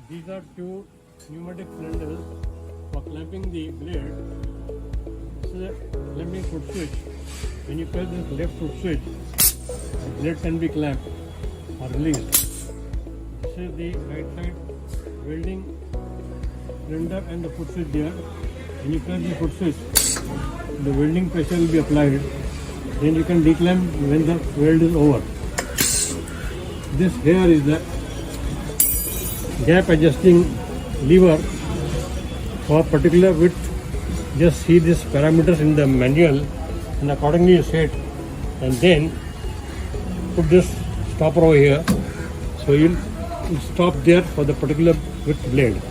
These are two pneumatic cylinders for clamping the blade. This is a clamping foot switch. When you press this left foot switch, the blade can be clamped or released. This is the right side welding cylinder and the foot switch there. When you press the foot switch, the welding pressure will be applied. Then you can declamp when the weld is over. This here is the gap adjusting lever for particular width. Just see these parameters in the manual and accordingly you set, and then put this stopper over here, so you'll stop there for the particular width blade.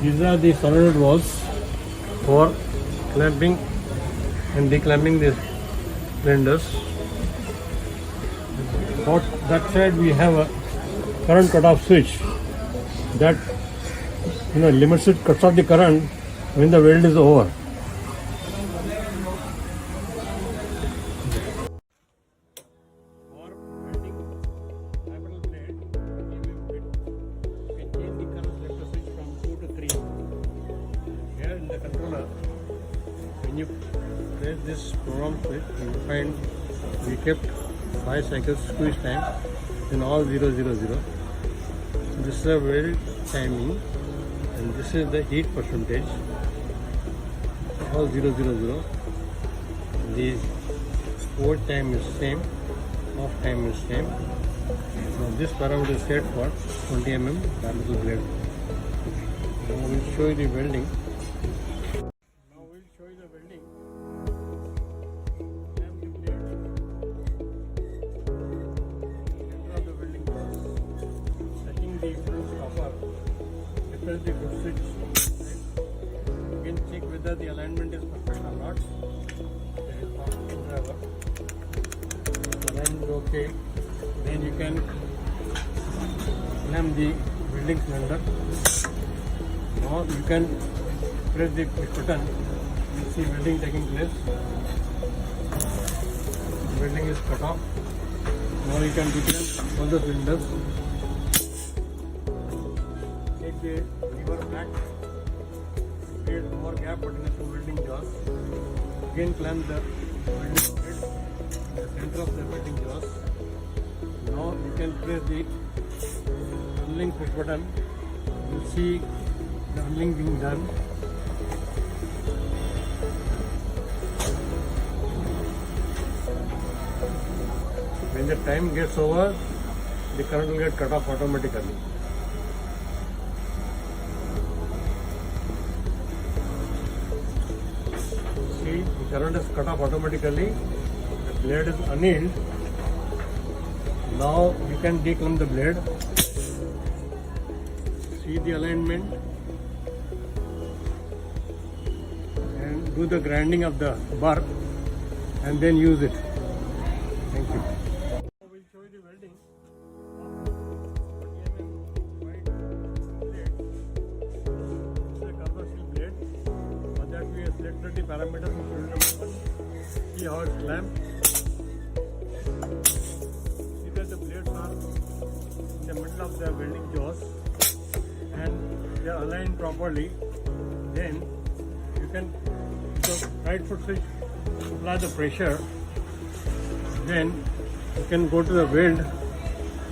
These are the solenoid valves for clamping and declamping the cylinders. On that side we have a current cutoff switch that limits it, cuts off the current when the weld is over. For welding bimetal blade, you can change the current selector switch from 2 to 3. Here in the controller, when you press this program switch, you find we kept 5 cycles squeeze time in all 0, 0, 0. This is a weld timing and this is the heat percentage, all 0, 0, 0. The hold time is same, off time is same. Now this parameter is set for 20 mm bimetal blade. Now we will show you the welding. Now we will show you the welding. Clamp the blade. Center of the welding job. Setting the front stopper. Press the foot switch. You can check whether the alignment is perfect or not. There is not driver. Alignment is okay. Then you can clamp the welding cylinder. Now you can press the push button. You see welding taking place. Welding is cut off. Now you can declamp all the cylinders. Take the lever back, create more gap between the two welding jaws. Again clamp the welding thread in the center of the welding jaws. Now you can press the unlink push button. You will see the unlink being done. When the time gets over, the current will get cut off automatically. See, the current is cut off automatically. The blade is annealed. Now you can declamp the blade. See the alignment and do the grinding of the bar and then use it. Thank you. Now we will show you the welding of 40 mm wide blade. This is a commercial blade. For that we have selected the parameters of cylinder number 1. See how it's clamped. See that the blades are in the middle of the welding jaws and they are aligned properly. Then you can, the right foot switch, apply the pressure. Then you can go to the weld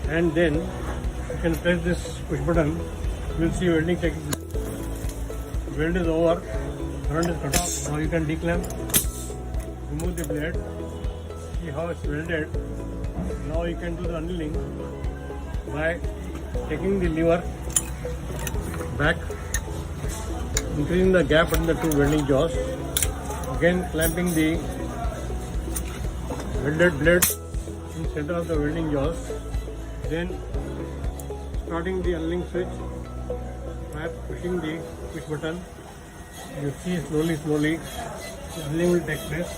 and then you can press this push button. You will see welding taking place. Weld is over, current is cut off. Now you can declamp, remove the blade. See how it's welded. Now you can do the annealing by taking the lever back, increasing the gap between the two welding jaws. Again clamping the welded blade in center of the welding jaws. Then starting the unlink switch by pushing the push button. You see slowly the annealing will take place.